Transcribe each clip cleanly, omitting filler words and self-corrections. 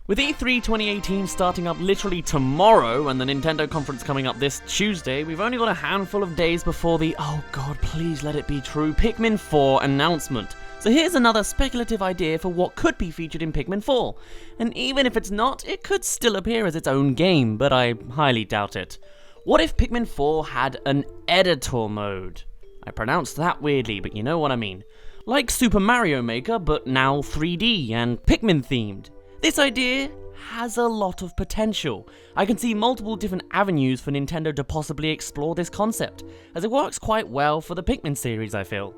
With E3 2018 starting up literally tomorrow and the Nintendo conference coming up this Tuesday, we've only got a handful of days before the, oh god, please let it be true, Pikmin 4 announcement. So here's another speculative idea for what could be featured in Pikmin 4. And even if it's not, it could still appear as its own game, but I highly doubt it. What if Pikmin 4 had an editor mode? I pronounced that weirdly, but you know what I mean. Like Super Mario Maker, but now 3D and Pikmin themed. This idea has a lot of potential. I can see multiple different avenues for Nintendo to possibly explore this concept, as it works quite well for the Pikmin series, I feel.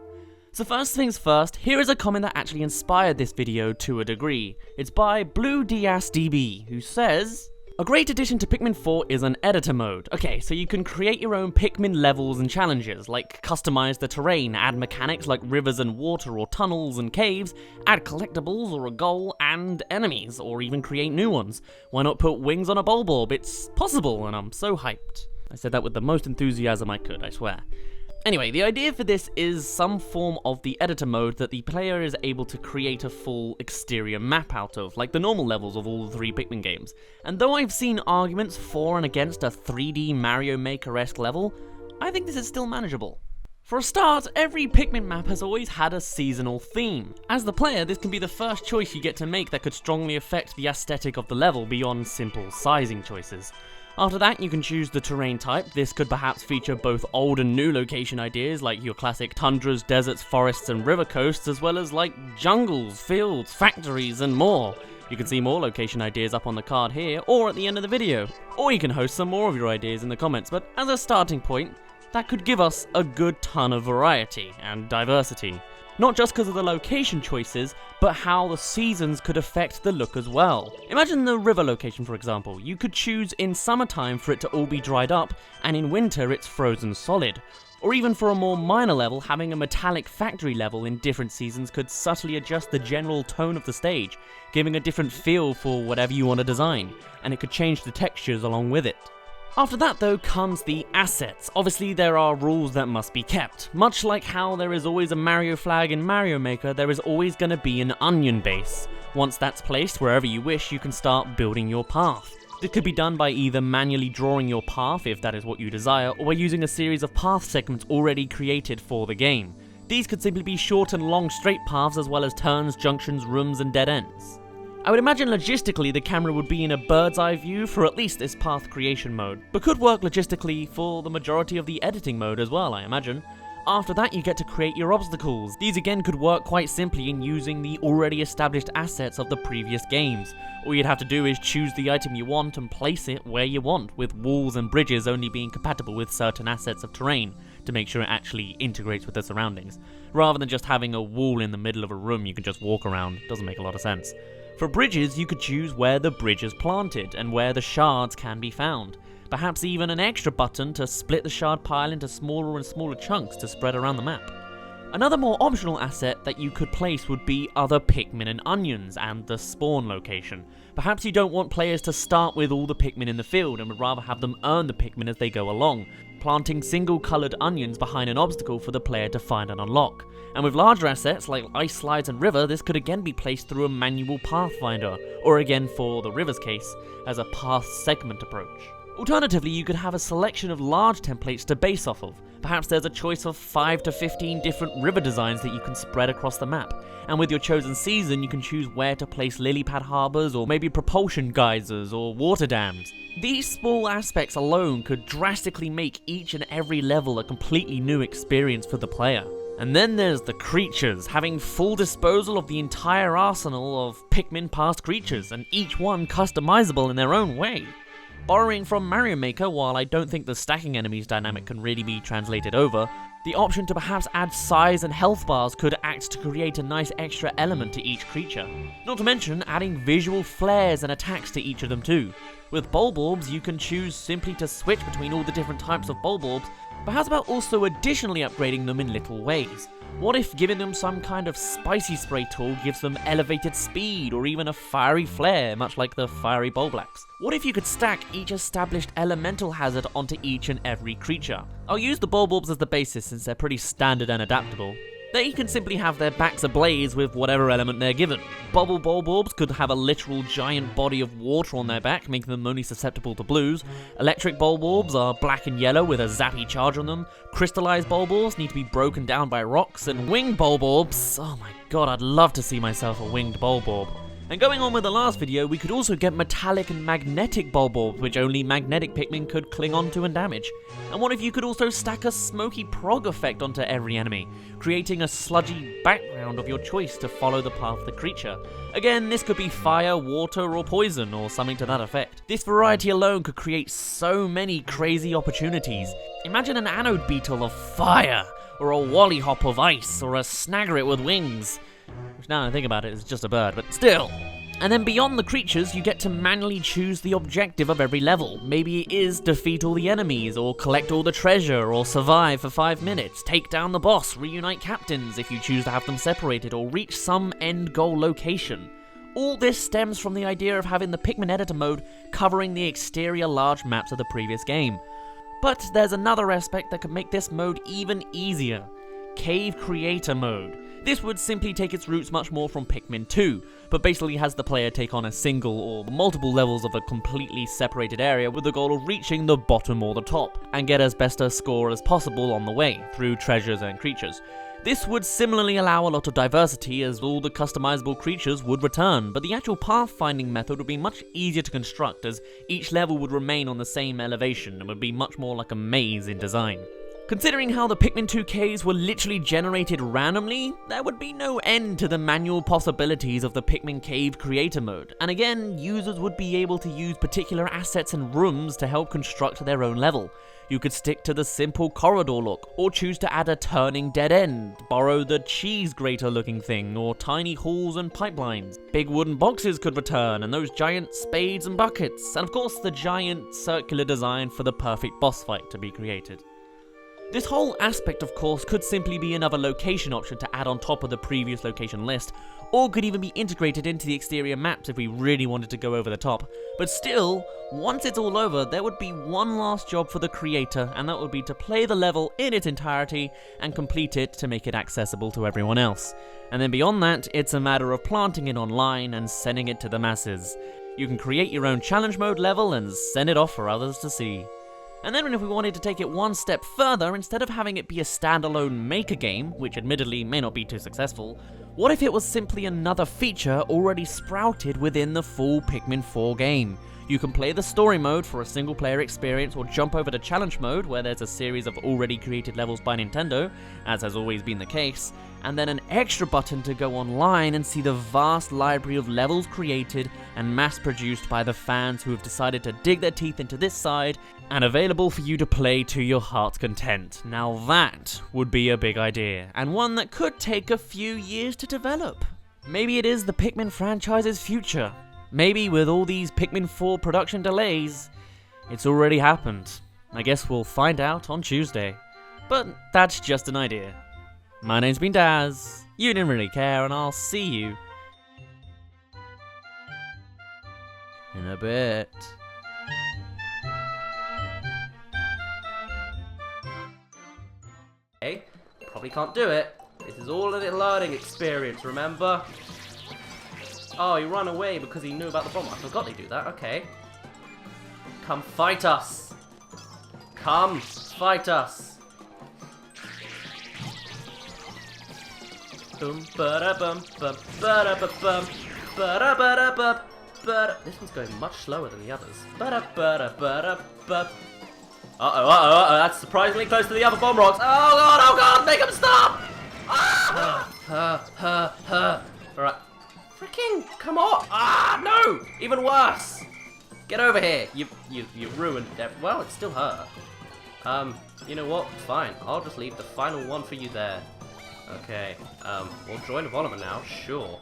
So first things first, here is a comment that actually inspired this video to a degree. It's by BlueDSDB, who says, "A great addition to Pikmin 4 is an editor mode. Okay, so you can create your own Pikmin levels and challenges, like customize the terrain, add mechanics like rivers and water or tunnels and caves, add collectibles or a goal and enemies, or even create new ones. Why not put wings on a Bulborb? It's possible, and I'm so hyped." I said that with the most enthusiasm I could, I swear. Anyway, the idea for this is some form of the editor mode that the player is able to create a full exterior map out of, like the normal levels of all the three Pikmin games. And though I've seen arguments for and against a 3D Mario Maker-esque level, I think this is still manageable. For a start, every Pikmin map has always had a seasonal theme. As the player, this can be the first choice you get to make that could strongly affect the aesthetic of the level beyond simple sizing choices. After that, you can choose the terrain type. This could perhaps feature both old and new location ideas like your classic tundras, deserts, forests and river coasts, as well as like jungles, fields, factories and more. You can see more location ideas up on the card here or at the end of the video. Or you can host some more of your ideas in the comments, but as a starting point, that could give us a good ton of variety and diversity. Not just because of the location choices, but how the seasons could affect the look as well. Imagine the river location, for example. You could choose in summertime for it to all be dried up, and in winter it's frozen solid. Or even for a more minor level, having a metallic factory level in different seasons could subtly adjust the general tone of the stage, giving a different feel for whatever you want to design, and it could change the textures along with it. After that though comes the assets. Obviously there are rules that must be kept. Much like how there is always a Mario flag in Mario Maker, there is always going to be an onion base. Once that's placed wherever you wish, you can start building your path. This could be done by either manually drawing your path if that is what you desire, or by using a series of path segments already created for the game. These could simply be short and long straight paths as well as turns, junctions, rooms and dead ends. I would imagine logistically the camera would be in a bird's eye view for at least this path creation mode, but could work logistically for the majority of the editing mode as well, I imagine. After that you get to create your obstacles. These again could work quite simply in using the already established assets of the previous games. All you'd have to do is choose the item you want and place it where you want, with walls and bridges only being compatible with certain assets of terrain, to make sure it actually integrates with the surroundings. Rather than just having a wall in the middle of a room you can just walk around, doesn't make a lot of sense. For bridges, you could choose where the bridge is planted and where the shards can be found. Perhaps even an extra button to split the shard pile into smaller and smaller chunks to spread around the map. Another more optional asset that you could place would be other Pikmin and onions and the spawn location. Perhaps you don't want players to start with all the Pikmin in the field and would rather have them earn the Pikmin as they go along, planting single coloured onions behind an obstacle for the player to find and unlock. And with larger assets like ice slides and river, this could again be placed through a manual pathfinder, or again for the river's case, as a path segment approach. Alternatively, you could have a selection of large templates to base off of. Perhaps there's a choice of 5 to 15 different river designs that you can spread across the map. And with your chosen season, you can choose where to place lily pad harbours, or maybe propulsion geysers, or water dams. These small aspects alone could drastically make each and every level a completely new experience for the player. And then there's the creatures, having full disposal of the entire arsenal of Pikmin past creatures, and each one customizable in their own way. Borrowing from Mario Maker, while I don't think the stacking enemies dynamic can really be translated over, the option to perhaps add size and health bars could act to create a nice extra element to each creature. Not to mention adding visual flares and attacks to each of them too. With Bulborbs, you can choose simply to switch between all the different types of Bulborbs, but how about also additionally upgrading them in little ways? What if giving them some kind of spicy spray tool gives them elevated speed or even a fiery flare, much like the fiery Bulblacks? What if you could stack each established elemental hazard onto each and every creature? I'll use the Bulborbs as the basis since they're pretty standard and adaptable. They can simply have their backs ablaze with whatever element they're given. Bubble Bulborbs could have a literal giant body of water on their back, making them only susceptible to blues. Electric Bulborbs are black and yellow with a zappy charge on them. Crystallized Bulborbs need to be broken down by rocks, and winged Bulborbs, oh my god, I'd love to see myself a winged Bulborb. And going on with the last video, we could also get metallic and magnetic Bulborbs, which only magnetic Pikmin could cling onto and damage. And what if you could also stack a smoky prog effect onto every enemy, creating a sludgy background of your choice to follow the path of the creature? Again, this could be fire, water, or poison, or something to that effect. This variety alone could create so many crazy opportunities. Imagine an anode beetle of fire, or a Wallyhop of ice, or a Snaggerit with wings. Which, now I think about it, is just a bird, but still. And then beyond the creatures, you get to manually choose the objective of every level. Maybe it is defeat all the enemies, or collect all the treasure, or survive for 5 minutes, take down the boss, reunite captains if you choose to have them separated, or reach some end goal location. All this stems from the idea of having the Pikmin editor mode covering the exterior large maps of the previous game. But there's another aspect that could make this mode even easier. Cave Creator Mode. This would simply take its roots much more from Pikmin 2, but basically has the player take on a single or multiple levels of a completely separated area with the goal of reaching the bottom or the top, and get as best a score as possible on the way, through treasures and creatures. This would similarly allow a lot of diversity, as all the customizable creatures would return, but the actual pathfinding method would be much easier to construct, as each level would remain on the same elevation and would be much more like a maze in design. Considering how the Pikmin 2 caves were literally generated randomly, there would be no end to the manual possibilities of the Pikmin Cave Creator Mode, and again, users would be able to use particular assets and rooms to help construct their own level. You could stick to the simple corridor look, or choose to add a turning dead end, borrow the cheese grater looking thing, or tiny halls and pipelines. Big wooden boxes could return, and those giant spades and buckets, and of course the giant circular design for the perfect boss fight to be created. This whole aspect, of course, could simply be another location option to add on top of the previous location list, or could even be integrated into the exterior maps if we really wanted to go over the top. But still, once it's all over, there would be one last job for the creator, and that would be to play the level in its entirety and complete it to make it accessible to everyone else. And then beyond that, it's a matter of planting it online and sending it to the masses. You can create your own challenge mode level and send it off for others to see. And then if we wanted to take it one step further, instead of having it be a standalone maker game, which admittedly may not be too successful, what if it was simply another feature already sprouted within the full Pikmin 4 game? You can play the story mode for a single player experience, or jump over to challenge mode where there's a series of already created levels by Nintendo, as has always been the case, and then an extra button to go online and see the vast library of levels created and mass produced by the fans who have decided to dig their teeth into this side, and available for you to play to your heart's content. Now that would be a big idea, and one that could take a few years to develop. Maybe it is the Pikmin franchise's future. Maybe with all these Pikmin 4 production delays, it's already happened. I guess we'll find out on Tuesday. But that's just an idea. My name's been Daz, you didn't really care, and I'll see you in a bit. Okay, probably can't do it. This is all a learning experience, remember? Oh, he ran away because he knew about the bomb. I forgot they do that, okay. Come fight us. Come fight us. Boom, ba-da-bum, ba-da-ba-bum, ba-da-ba-da-bum, ba-da. This one's going much slower than the others. Ba-da-ba-da-ba-da-bum. Uh-oh, that's surprisingly close to the other bomb rocks. Oh god, make him stop! Alright. Freaking, come on! Ah, no! Even worse! Get over here! You ruined it. Well, it still hurt. You know what? Fine. I'll just leave the final one for you there. Okay, we'll join the Volleyman now, sure.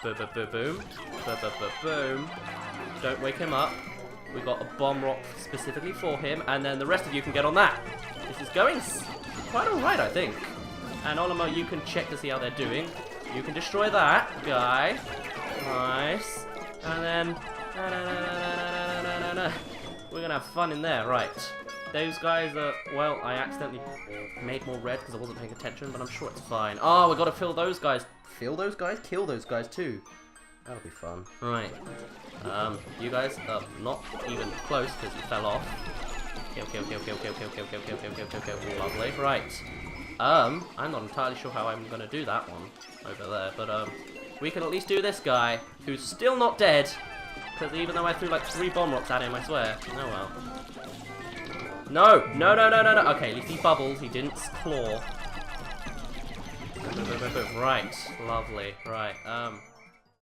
Boom. Boom. Don't wake him up. We got a bomb rock specifically for him, and then the rest of you can get on that. This is going quite alright, I think. And Olimo, you can check to see how they're doing. You can destroy that guy. Nice. And then... we're gonna have fun in there, right. those guys are, well, I accidentally made more red because I wasn't paying attention, but I'm sure it's fine. Oh, we got to fill those guys. Fill those guys? Kill those guys too. That'll be fun. Right. You guys are not even close because you fell off. Kill. Lovely. Right. I'm not entirely sure how I'm gonna do that one over there, but we can at least do this guy who's still not dead. Because even though I threw like 3 bomb rocks at him, I swear. Oh well. No. Okay, at least he bubbled. He didn't claw. Right. Lovely. Right.